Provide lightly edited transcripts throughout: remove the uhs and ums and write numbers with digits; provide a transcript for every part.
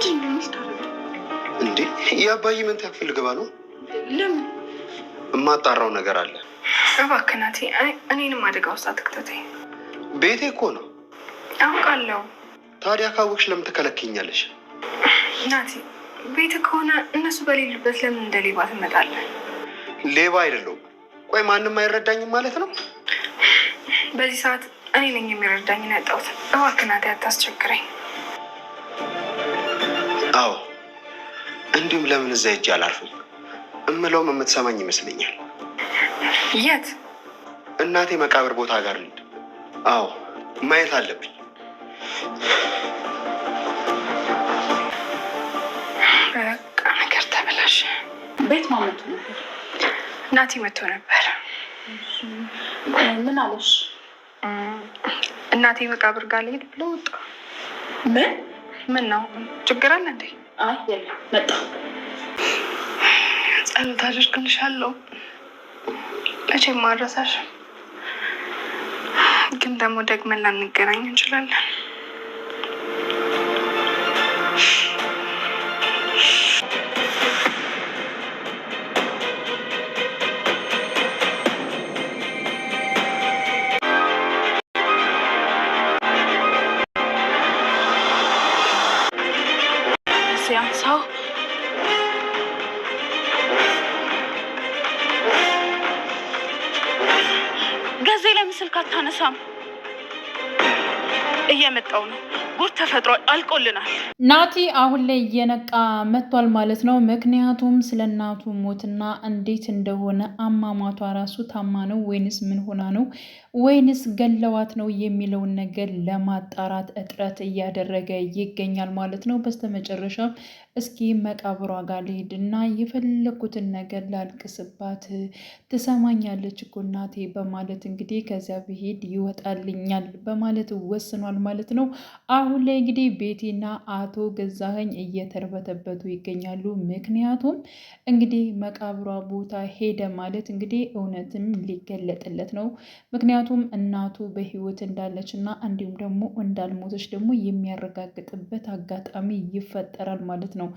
ምንድን ነው የምታደርገው እንዴ? የአባዬ ምን ታክፍል ገባ ነው? ለምን? የማጣራው ነገር አለ። እባክህ ናቲ፣ እኔንም አደጋ ውስጥ አትክተተኝ። ቤቴ እኮ ነው። አውቃለሁ። ታዲያ ካወቅሽ ለምን ትከለክኛለሽ? ናቲ፣ ቤት ከሆነ እነሱ በሌሉበት ለምን እንደ ሌባ ትመጣለህ? ሌባ አይደለሁም። ቆይ ማንም አይረዳኝም ማለት ነው? በዚህ ሰዓት እኔ ነኝ የሚረዳኝ ያጣሁት። እባክህ ናቲ አታስቸግረኝ። አዎ፣ እንዲሁም ለምን እዛ ሂጅ አላርፍም እምለውም የምትሰማኝ ይመስለኛል። የት? እናቴ መቃብር ቦታ ጋር ልሂድ። አዎ፣ ማየት አለብኝ። በቃ ነገር ተበላሽ። ቤት ማመቱ ነበር? ናቲ መጥቶ ነበር። ምን አለሽ? እናቴ መቃብር ጋር ልሄድ ብሎ ወጣ። ምን ነው ችግር አለ እንዴ? አይ የለም፣ መጣ። ጸሎት አድርግልሻለሁ። መቼም ማረሳሽም፣ ግን ደግሞ ደግመን ላንገናኝ እንችላለን። ሲያንሳው ገዜ ለምን ስልክ አታነሳም? እየመጣው ነው። ጉድ ተፈጥሯል። አልቆልናል። ናቲ አሁን ላይ እየነቃ መጥቷል ማለት ነው። ምክንያቱም ስለ እናቱ ሞትና እንዴት እንደሆነ አሟሟቷ ራሱ ታማ ነው ወይንስ ምን ሆና ነው ወይንስ ገለዋት ነው የሚለውን ነገር ለማጣራት እጥረት እያደረገ ይገኛል ማለት ነው። በስተመጨረሻም እስኪ መቃብሯ ጋር ልሄድና የፈለኩትን ነገር ላልቅስባት፣ ትሰማኛለች እኮ እናቴ በማለት እንግዲህ ከዚያ ብሄድ ይወጣልኛል በማለት ወስኗል ማለት ነው። አሁን ላይ እንግዲህ ቤቲና አቶ ገዛኸኝ እየተርበተበቱ ይገኛሉ። ምክንያቱም እንግዲህ መቃብሯ ቦታ ሄደ ማለት እንግዲህ እውነትም ሊገለጥለት ነው። ምክንያቱም እናቱ በህይወት እንዳለች እና እንዲሁም ደግሞ እንዳልሞተች ደግሞ የሚያረጋግጥበት አጋጣሚ ይፈጠራል ማለት ነው።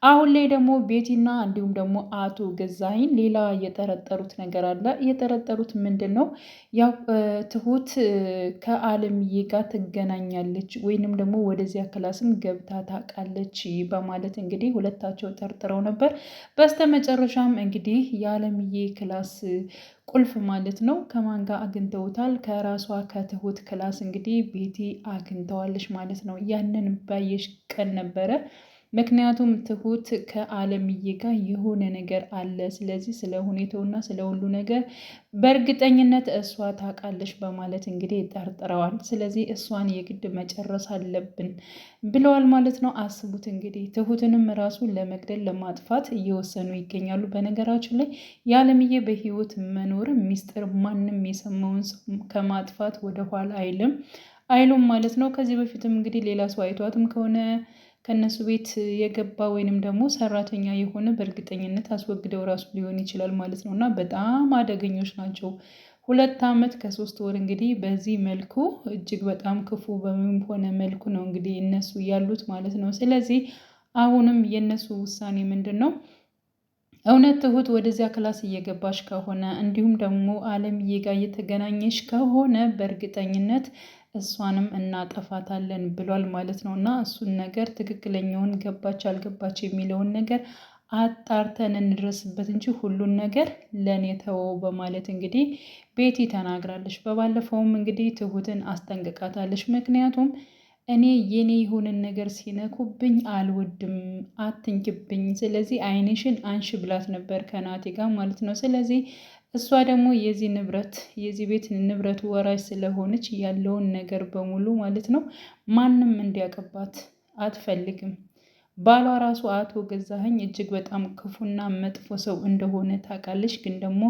አሁን ላይ ደግሞ ቤቲና እንዲሁም ደግሞ አቶ ገዛኸኝ ሌላ የጠረጠሩት ነገር አለ። የጠረጠሩት ምንድን ነው? ያው ትሁት ከአለምዬ ጋር ትገናኛለች ወይንም ደግሞ ወደዚያ ክላስም ገብታ ታውቃለች በማለት እንግዲህ ሁለታቸው ጠርጥረው ነበር። በስተመጨረሻም እንግዲህ የአለምዬ ክላስ ቁልፍ ማለት ነው ከማን ጋር አግኝተውታል? ከራሷ ከትሁት ክላስ እንግዲህ ቤቲ አግኝተዋለች ማለት ነው። ያንን ባየሽ ቀን ነበረ። ምክንያቱም ትሁት ከአለምዬ ጋር የሆነ ነገር አለ፣ ስለዚህ ስለ ሁኔታውና ስለ ሁሉ ነገር በእርግጠኝነት እሷ ታውቃለች በማለት እንግዲህ ጠርጥረዋል። ስለዚህ እሷን የግድ መጨረስ አለብን ብለዋል ማለት ነው። አስቡት እንግዲህ ትሁትንም ራሱ ለመግደል ለማጥፋት እየወሰኑ ይገኛሉ። በነገራችን ላይ የአለምዬ በህይወት መኖር ሚስጥር ማንም የሰማውን ከማጥፋት ወደኋላ አይሉም ማለት ነው። ከዚህ በፊትም እንግዲህ ሌላ ሰው አይቷትም ከሆነ ከነሱ ቤት የገባ ወይንም ደግሞ ሰራተኛ የሆነ በእርግጠኝነት አስወግደው ራሱ ሊሆን ይችላል ማለት ነው። እና በጣም አደገኞች ናቸው። 2 ዓመት ከ3 ወር እንግዲህ በዚህ መልኩ እጅግ በጣም ክፉ በሆነ መልኩ ነው እንግዲህ እነሱ ያሉት ማለት ነው። ስለዚህ አሁንም የእነሱ ውሳኔ ምንድን ነው? እውነት ትሁት ወደዚያ ክላስ እየገባች ከሆነ እንዲሁም ደግሞ አለምዬ ጋር እየተገናኘች ከሆነ በእርግጠኝነት እሷንም እናጠፋታለን ብሏል ማለት ነው። እና እሱን ነገር ትክክለኛውን ገባች አልገባች የሚለውን ነገር አጣርተን እንድረስበት እንጂ ሁሉን ነገር ለእኔ ተወው በማለት እንግዲህ ቤቲ ተናግራለች። በባለፈውም እንግዲህ ትሁትን አስጠንቅቃታለች። ምክንያቱም እኔ የኔ የሆነን ነገር ሲነኩብኝ አልወድም፣ አትንኪብኝ፣ ስለዚህ ዓይንሽን አንሺ ብላት ነበር ከናቴ ጋር ማለት ነው። ስለዚህ እሷ ደግሞ የዚህ ቤት ንብረት ወራሽ ስለሆነች ያለውን ነገር በሙሉ ማለት ነው ማንም እንዲያውቅባት አትፈልግም። ባሏ ራሱ አቶ ገዛኸኝ እጅግ በጣም ክፉና መጥፎ ሰው እንደሆነ ታውቃለች። ግን ደግሞ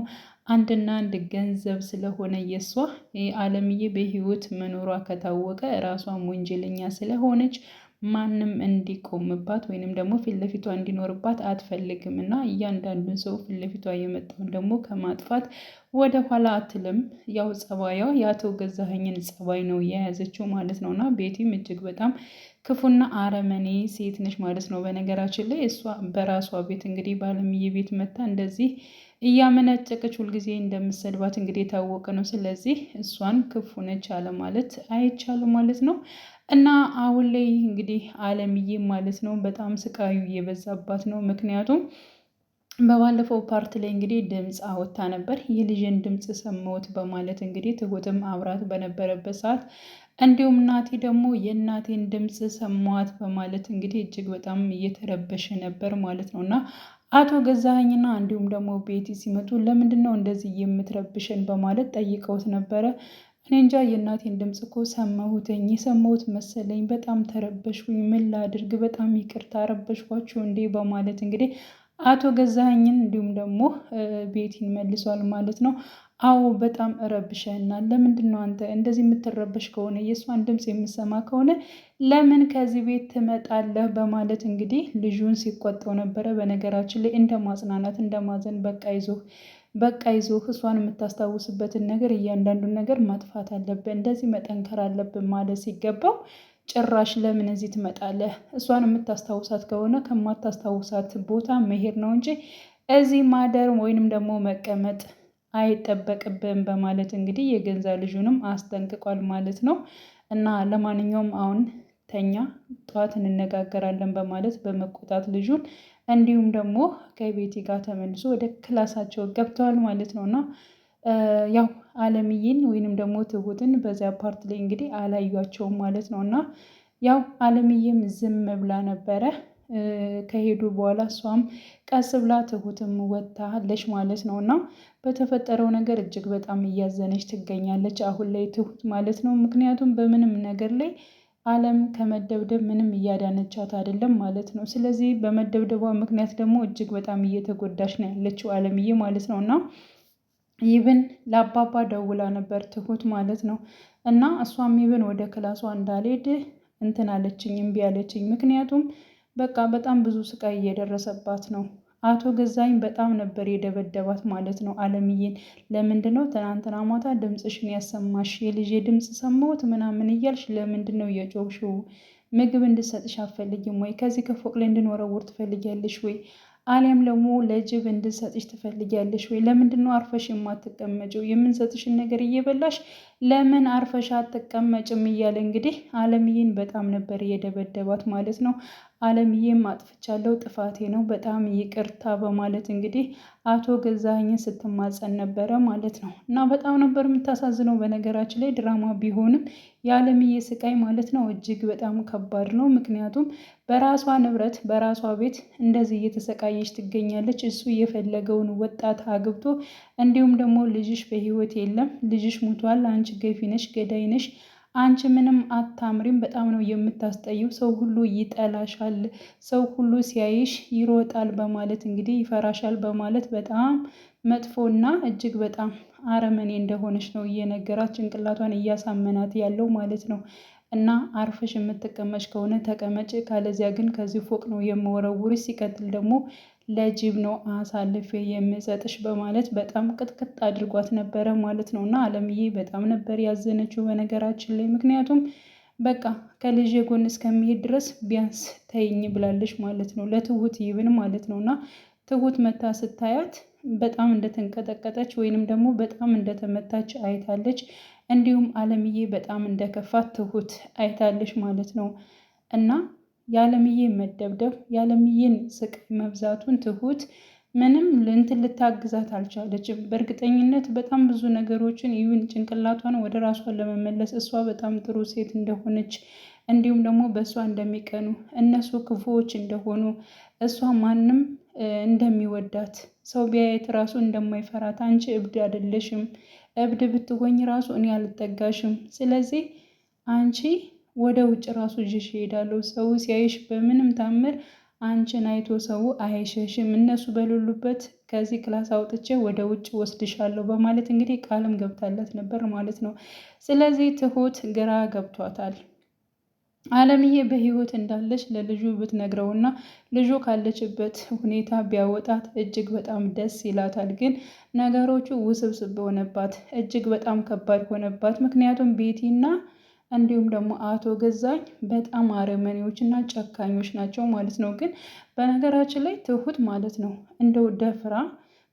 አንድና አንድ ገንዘብ ስለሆነ የእሷ አለምዬ በህይወት መኖሯ ከታወቀ ራሷም ወንጀለኛ ስለሆነች ማንም እንዲቆምባት ወይንም ደግሞ ፊት ለፊቷ እንዲኖርባት አትፈልግም እና እያንዳንዱን ሰው ፊት ለፊቷ የመጣውን ደግሞ ከማጥፋት ወደ ኋላ አትልም። ያው ጸባዩ የአቶ ገዛኸኝን ጸባይ ነው የያዘችው ማለት ነው። እና ቤቲም እጅግ በጣም ክፉና አረመኔ ሴት ነች ማለት ነው። በነገራችን ላይ እሷ በራሷ ቤት እንግዲህ ባለምዬ ቤት መታ እንደዚህ እያመነጨቀች ሁልጊዜ እንደምሰድባት እንግዲህ የታወቀ ነው። ስለዚህ እሷን ክፉ ነች አለ ማለት አይቻልም ማለት ነው። እና አሁን ላይ እንግዲህ አለምዬ ማለት ነው በጣም ስቃዩ እየበዛባት ነው። ምክንያቱም በባለፈው ፓርት ላይ እንግዲህ ድምፅ አወጣ ነበር የልጅን ድምፅ ሰማሁት በማለት እንግዲህ ትሁትም አብራት በነበረበት ሰዓት እንዲሁም እናቴ ደግሞ የእናቴን ድምፅ ሰማዋት በማለት እንግዲህ እጅግ በጣም እየተረበሸ ነበር ማለት ነው። እና አቶ ገዛኸኝና እንዲሁም ደግሞ ቤቲ ሲመጡ ለምንድን ነው እንደዚህ የምትረብሸን በማለት ጠይቀውት ነበረ። እኔ እንጃ የእናቴን ድምፅ እኮ ሰማሁትኝ የሰማሁት መሰለኝ በጣም ተረበሽኩኝ፣ ምን ላድርግ፣ በጣም ይቅርታ ረበሽኳችሁ እንዴ በማለት እንግዲህ አቶ ገዛኸኝን እንዲሁም ደግሞ ቤቲን መልሷል ማለት ነው። አዎ በጣም ረብሸናል። ለምንድን ነው አንተ እንደዚህ የምትረበሽ ከሆነ የእሷን ድምፅ የምሰማ ከሆነ ለምን ከዚህ ቤት ትመጣለህ? በማለት እንግዲህ ልጁን ሲቆጣው ነበረ። በነገራችን ላይ እንደ ማጽናናት እንደ ማዘን በቃ ይዞህ እሷን የምታስታውስበትን ነገር እያንዳንዱን ነገር ማጥፋት አለብን፣ እንደዚህ መጠንከር አለብን ማለት ሲገባው ጭራሽ ለምን እዚህ ትመጣለህ? እሷን የምታስታውሳት ከሆነ ከማታስታውሳት ቦታ መሄድ ነው እንጂ እዚህ ማደር ወይንም ደግሞ መቀመጥ አይጠበቅብን በማለት እንግዲህ የገንዛ ልጁንም አስጠንቅቋል ማለት ነው። እና ለማንኛውም አሁን ተኛ፣ ጠዋት እንነጋገራለን በማለት በመቆጣት ልጁን እንዲሁም ደግሞ ከቤቲ ጋር ተመልሶ ወደ ክላሳቸው ገብተዋል ማለት ነው። እና ያው አለምዬን ወይንም ደግሞ ትሁትን በዚያ ፓርት ላይ እንግዲህ አላዩቸውም ማለት ነው። እና ያው አለምዬም ዝም ብላ ነበረ ከሄዱ በኋላ እሷም ቀስ ብላ ትሁትም ወጥታለች ማለት ነው። እና በተፈጠረው ነገር እጅግ በጣም እያዘነች ትገኛለች አሁን ላይ ትሁት ማለት ነው። ምክንያቱም በምንም ነገር ላይ አለም ከመደብደብ ምንም እያዳነቻት አይደለም ማለት ነው። ስለዚህ በመደብደቧ ምክንያት ደግሞ እጅግ በጣም እየተጎዳች ነው ያለችው አለምዬ ማለት ነው። እና ይብን ለአባባ ደውላ ነበር ትሁት ማለት ነው። እና እሷም ይብን ወደ ክላሷ እንዳልሄድ እንትን አለችኝ፣ እምቢ አለችኝ። ምክንያቱም በቃ በጣም ብዙ ስቃይ እየደረሰባት ነው። አቶ ገዛኝ በጣም ነበር የደበደባት ማለት ነው አለምዬን። ለምንድን ነው ትናንትና ማታ ድምፅሽን ያሰማሽ? የልጄ ድምፅ ሰማሁት ምናምን እያልሽ ለምንድን ነው የጮኽሽው? ምግብ እንድሰጥሽ አትፈልጊም ወይ? ከዚህ ከፎቅ ላይ እንድንወረውር ትፈልጊያለሽ ወይ? አሊያም ደግሞ ለጅብ እንድሰጥሽ ትፈልጊያለሽ ወይ? ለምንድን ነው አርፈሽ የማትቀመጭው? የምንሰጥሽን ነገር እየበላሽ ለምን አርፈሽ አትቀመጭም? እያለ እንግዲህ አለምዬን በጣም ነበር የደበደባት ማለት ነው። አለምዬም አጥፍቻለሁ፣ ጥፋቴ ነው፣ በጣም ይቅርታ በማለት እንግዲህ አቶ ገዛኸኝን ስትማጸን ነበረ ማለት ነው። እና በጣም ነበር የምታሳዝነው። በነገራችን ላይ ድራማ ቢሆንም የአለምዬ ስቃይ ማለት ነው እጅግ በጣም ከባድ ነው። ምክንያቱም በራሷ ንብረት በራሷ ቤት እንደዚህ እየተሰቃየች ትገኛለች። እሱ የፈለገውን ወጣት አግብቶ እንዲሁም ደግሞ ልጅሽ በህይወት የለም፣ ልጅሽ ሙቷል፣ አንቺ ገፊ ነሽ፣ ገዳይ ነሽ፣ አንቺ ምንም አታምሪም፣ በጣም ነው የምታስጠይው፣ ሰው ሁሉ ይጠላሻል፣ ሰው ሁሉ ሲያይሽ ይሮጣል በማለት እንግዲህ ይፈራሻል በማለት በጣም መጥፎና እጅግ በጣም አረመኔ እንደሆነች ነው እየነገራት ጭንቅላቷን እያሳመናት ያለው ማለት ነው። እና አርፈሽ የምትቀመጭ ከሆነ ተቀመጭ፣ ካለዚያ ግን ከዚህ ፎቅ ነው የምወረውርሽ፣ ሲቀጥል ደግሞ ለጅብ ነው አሳልፌ የምሰጥሽ በማለት በጣም ቅጥቅጥ አድርጓት ነበረ ማለት ነው። እና አለምዬ በጣም ነበር ያዘነችው በነገራችን ላይ። ምክንያቱም በቃ ከልጅ ጎን እስከሚሄድ ድረስ ቢያንስ ተይኝ ብላለች ማለት ነው፣ ለትሁት ይብን ማለት ነው። እና ትሁት መታ ስታያት በጣም እንደተንቀጠቀጠች ወይንም ደግሞ በጣም እንደተመታች አይታለች። እንዲሁም አለምዬ በጣም እንደከፋት ትሁት አይታለች ማለት ነው። እና የአለምዬ መደብደብ የአለምዬን ስቃይ መብዛቱን ትሁት ምንም እንትን ልታግዛት አልቻለችም። በእርግጠኝነት በጣም ብዙ ነገሮችን ይሁን ጭንቅላቷን ወደ ራሷን ለመመለስ እሷ በጣም ጥሩ ሴት እንደሆነች እንዲሁም ደግሞ በእሷ እንደሚቀኑ እነሱ ክፉዎች እንደሆኑ እሷ ማንም እንደሚወዳት ሰው ቢያየት ራሱ እንደማይፈራት አንቺ እብድ አይደለሽም፣ እብድ ብትሆኝ ራሱ እኔ አልጠጋሽም፣ ስለዚህ አንቺ ወደ ውጭ ራሱ ይዤሽ እሄዳለሁ፣ ሰው ሲያይሽ በምንም ታምር አንቺን አይቶ ሰው አይሸሽም፣ እነሱ በሌሉበት ከዚህ ክላስ አውጥቼ ወደ ውጭ ወስድሻለሁ በማለት እንግዲህ ቃልም ገብታለት ነበር ማለት ነው። ስለዚህ ትሁት ግራ ገብቷታል። አለምዬ በህይወት እንዳለች ለልጁ ብትነግረውና ልጁ ካለችበት ሁኔታ ቢያወጣት እጅግ በጣም ደስ ይላታል። ግን ነገሮቹ ውስብስብ ሆነባት፣ እጅግ በጣም ከባድ ሆነባት። ምክንያቱም ቤቲና እንዲሁም ደግሞ አቶ ገዛኝ በጣም አረመኔዎች እና ጨካኞች ናቸው ማለት ነው። ግን በነገራችን ላይ ትሁት ማለት ነው እንደው ደፍራ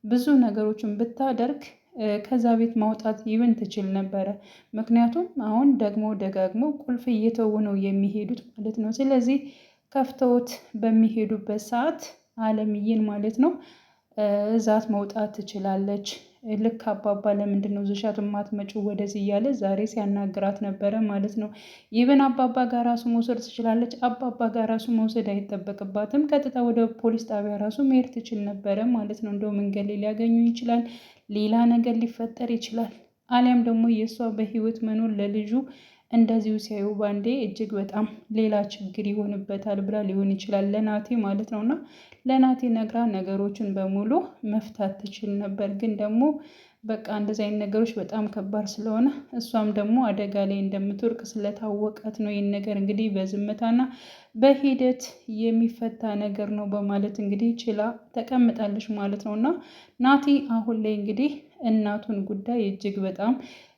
ብዙ ነገሮችን ብታደርግ ከዛ ቤት ማውጣት ይብን ትችል ነበረ። ምክንያቱም አሁን ደግሞ ደጋግሞ ቁልፍ እየተው ነው የሚሄዱት ማለት ነው። ስለዚህ ከፍተውት በሚሄዱበት ሰዓት አለምዬን ማለት ነው እዛት መውጣት ትችላለች። ልክ አባባ ለምንድን ነው ዝሻት የማትመጪው ወደዚህ እያለ ዛሬ ሲያናግራት ነበረ ማለት ነው። ይብን አባባ ጋር ራሱ መውሰድ ትችላለች። አባባ ጋር ራሱ መውሰድ አይጠበቅባትም። ቀጥታ ወደ ፖሊስ ጣቢያ ራሱ መሄድ ትችል ነበረ ማለት ነው። እንደው መንገድ ላይ ሊያገኙ ይችላል፣ ሌላ ነገር ሊፈጠር ይችላል። አሊያም ደግሞ የእሷ በህይወት መኖር ለልጁ እንደዚሁ ሲያዩ ባንዴ እጅግ በጣም ሌላ ችግር ይሆንበታል ብላ ሊሆን ይችላል ለናቴ ማለት ነው። እና ለናቴ ነግራ ነገሮችን በሙሉ መፍታት ትችል ነበር። ግን ደግሞ በቃ እንደዚህ አይነት ነገሮች በጣም ከባድ ስለሆነ እሷም ደግሞ አደጋ ላይ እንደምትወርቅ ስለታወቃት ነው ይህን ነገር እንግዲህ በዝምታና በሂደት የሚፈታ ነገር ነው በማለት እንግዲህ ችላ ተቀምጣለች ማለት ነው። እና ናቲ አሁን ላይ እንግዲህ እናቱን ጉዳይ እጅግ በጣም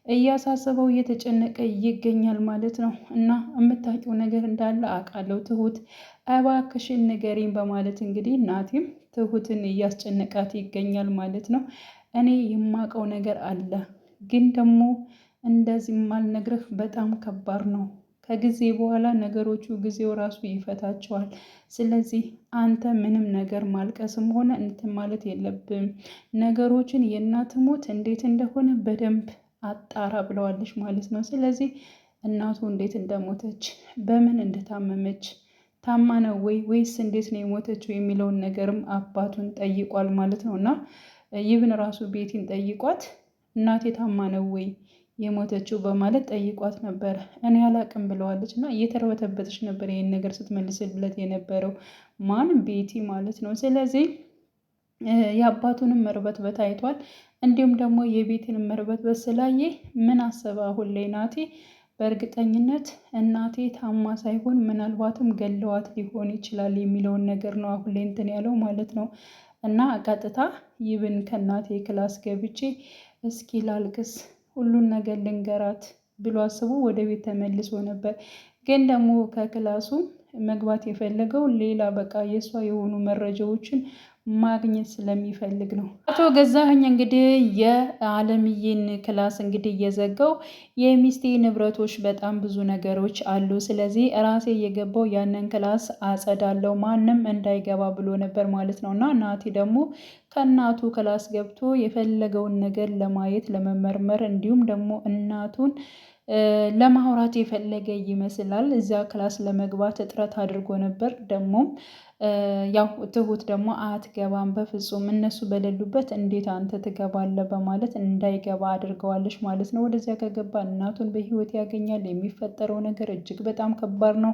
እያሳሰበው እየተጨነቀ ይገኛል ማለት ነው። እና የምታውቂው ነገር እንዳለ አውቃለሁ ትሁት እባክሽን ንገሪኝ በማለት እንግዲህ ናቲም ትሁትን እያስጨነቃት ይገኛል ማለት ነው። እኔ የማውቀው ነገር አለ፣ ግን ደግሞ እንደዚህ ማልነግርህ በጣም ከባድ ነው። ከጊዜ በኋላ ነገሮቹ ጊዜው ራሱ ይፈታቸዋል። ስለዚህ አንተ ምንም ነገር ማልቀስም ሆነ እንትን ማለት የለብም። ነገሮችን የእናት ሞት እንዴት እንደሆነ በደንብ አጣራ ብለዋለች ማለት ነው። ስለዚህ እናቱ እንዴት እንደሞተች፣ በምን እንደታመመች፣ ታማ ነው ወይስ እንዴት ነው የሞተችው የሚለውን ነገርም አባቱን ጠይቋል ማለት ነው። እና ይብን ራሱ ቤቲን ጠይቋት እናቴ ታማ ነው ወይ የሞተችው በማለት ጠይቋት ነበር። እኔ አላቅም ብለዋለች እና እየተርበተበተች ነበር ይህን ነገር ስትመልስለት የነበረው ማንም ቤቲ ማለት ነው። ስለዚህ የአባቱንም መርበትበት አይቷል። እንዲሁም ደግሞ የቤትንም መርበትበት ስላየ ምን አሰበ አሁን ላይ ናቲ በእርግጠኝነት እናቴ ታማ ሳይሆን ምናልባትም ገለዋት ሊሆን ይችላል የሚለውን ነገር ነው አሁን ላይ እንትን ያለው ማለት ነው። እና ቀጥታ ይብን ከእናቴ ክላስ ገብቼ እስኪ ላልቅስ ሁሉን ነገር ልንገራት ብሎ አስቦ ወደ ቤት ተመልሶ ነበር። ግን ደግሞ ከክላሱ መግባት የፈለገው ሌላ በቃ የእሷ የሆኑ መረጃዎችን ማግኘት ስለሚፈልግ ነው። አቶ ገዛኸኝ እንግዲህ የአለምዬን ክላስ እንግዲህ እየዘጋው የሚስቴ ንብረቶች በጣም ብዙ ነገሮች አሉ፣ ስለዚህ ራሴ እየገባው ያንን ክላስ አጸዳለው ማንም እንዳይገባ ብሎ ነበር ማለት ነው። እና ናቲ ደግሞ ከእናቱ ክላስ ገብቶ የፈለገውን ነገር ለማየት ለመመርመር፣ እንዲሁም ደግሞ እናቱን ለማውራት የፈለገ ይመስላል። እዚያ ክላስ ለመግባት እጥረት አድርጎ ነበር። ደግሞም ያው ትሁት ደግሞ አትገባም በፍጹም እነሱ በሌሉበት እንዴት አንተ ትገባለህ በማለት እንዳይገባ አድርገዋለች ማለት ነው። ወደዚያ ከገባ እናቱን በህይወት ያገኛል። የሚፈጠረው ነገር እጅግ በጣም ከባድ ነው።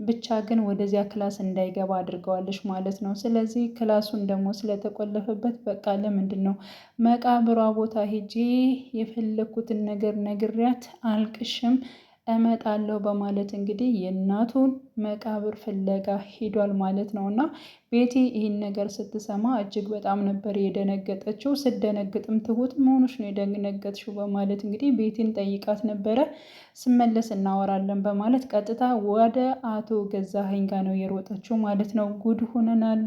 ብቻ ግን ወደዚያ ክላስ እንዳይገባ አድርገዋለች ማለት ነው። ስለዚህ ክላሱን ደግሞ ስለተቆለፈበት በቃ ለምንድን ነው መቃብሯ ቦታ ሄጄ የፈለኩትን ነገር ነግሪያት አልቅሽም እመጣለሁ በማለት እንግዲህ የእናቱን መቃብር ፍለጋ ሄዷል ማለት ነው። እና ቤቲ ይህን ነገር ስትሰማ እጅግ በጣም ነበር የደነገጠችው። ስትደነግጥም ትሁት መሆኑሽ ነው የደነገጥሽው በማለት እንግዲህ ቤቲን ጠይቃት ነበረ። ስመለስ እናወራለን በማለት ቀጥታ ወደ አቶ ገዛኸኝ ጋር ነው የሮጠችው ማለት ነው። ጉድ ሆነናል፣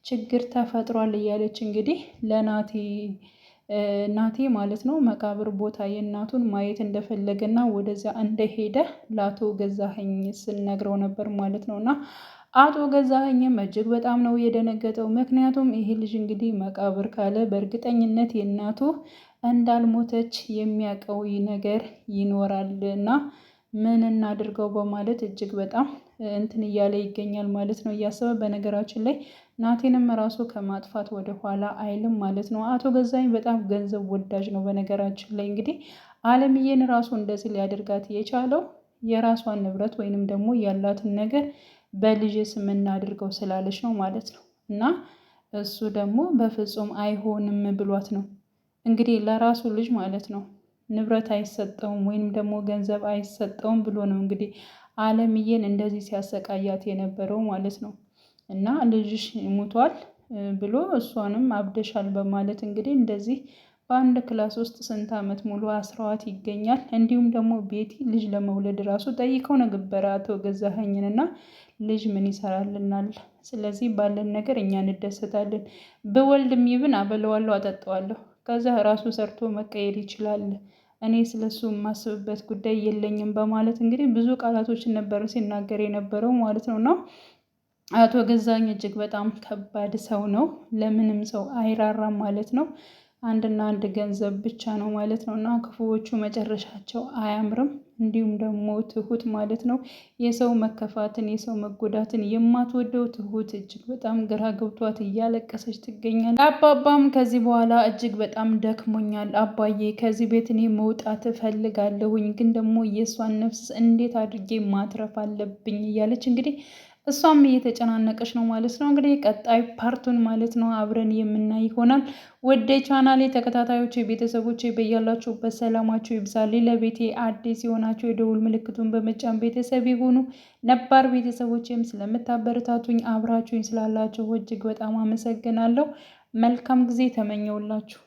ችግር ተፈጥሯል እያለች እንግዲህ ናቴ ማለት ነው መቃብር ቦታ የእናቱን ማየት እንደፈለገና ወደዚያ እንደሄደ ለአቶ ገዛኸኝ ስነግረው ነበር ማለት ነው። እና አቶ ገዛኸኝም እጅግ በጣም ነው የደነገጠው። ምክንያቱም ይሄ ልጅ እንግዲህ መቃብር ካለ በእርግጠኝነት የእናቱ እንዳልሞተች የሚያውቀው ነገር ይኖራል እና ምን እናድርገው በማለት እጅግ በጣም እንትን እያለ ይገኛል ማለት ነው፣ እያሰበ። በነገራችን ላይ ናቴንም ራሱ ከማጥፋት ወደ ኋላ አይልም ማለት ነው። አቶ ገዛኝ በጣም ገንዘብ ወዳጅ ነው። በነገራችን ላይ እንግዲህ አለምዬን ራሱ እንደዚህ ሊያደርጋት የቻለው የራሷን ንብረት ወይንም ደግሞ ያላትን ነገር በልጅ ስም እናድርገው ስላለች ነው ማለት ነው። እና እሱ ደግሞ በፍጹም አይሆንም ብሏት ነው እንግዲህ ለራሱ ልጅ ማለት ነው ንብረት አይሰጠውም ወይንም ደግሞ ገንዘብ አይሰጠውም ብሎ ነው እንግዲህ አለምዬን እንደዚህ ሲያሰቃያት የነበረው ማለት ነው። እና ልጅሽ ሙቷል ብሎ እሷንም አብደሻል በማለት እንግዲህ እንደዚህ በአንድ ክላስ ውስጥ ስንት ዓመት ሙሉ አስረዋት ይገኛል። እንዲሁም ደግሞ ቤቲ ልጅ ለመውለድ ራሱ ጠይቀው ነበረ አቶ ገዛኸኝን እና ልጅ ምን ይሰራልናል? ስለዚህ ባለን ነገር እኛ እንደሰታለን። በወልድም ይብን አበለዋለሁ፣ አጠጣዋለሁ። ከዛ ራሱ ሰርቶ መቀየር ይችላል። እኔ ስለሱ የማስብበት ጉዳይ የለኝም በማለት እንግዲህ ብዙ ቃላቶችን ነበረ ሲናገር የነበረው ማለት ነው። እና አቶ ገዛኸኝ እጅግ በጣም ከባድ ሰው ነው። ለምንም ሰው አይራራም ማለት ነው። አንድና አንድ ገንዘብ ብቻ ነው ማለት ነው። እና ክፉዎቹ መጨረሻቸው አያምርም። እንዲሁም ደግሞ ትሁት ማለት ነው የሰው መከፋትን የሰው መጎዳትን የማትወደው ትሁት እጅግ በጣም ግራ ገብቷት እያለቀሰች ትገኛለች። አባባም ከዚህ በኋላ እጅግ በጣም ደክሞኛል አባዬ፣ ከዚህ ቤት እኔ መውጣት እፈልጋለሁኝ፣ ግን ደግሞ የእሷን ነፍስ እንዴት አድርጌ ማትረፍ አለብኝ እያለች እንግዲህ እሷም እየተጨናነቀች ነው ማለት ነው። እንግዲህ ቀጣይ ፓርቱን ማለት ነው አብረን የምናይ ይሆናል። ወደ ቻናሌ ተከታታዮች ቤተሰቦች በያላችሁበት ሰላማችሁ ይብዛል። ለቤቴ አዲስ የሆናችሁ የደውል ምልክቱን በመጫን ቤተሰብ የሆኑ ነባር ቤተሰቦችም ስለምታበረታቱኝ አብራችሁኝ ስላላችሁ እጅግ በጣም አመሰግናለሁ። መልካም ጊዜ ተመኘውላችሁ።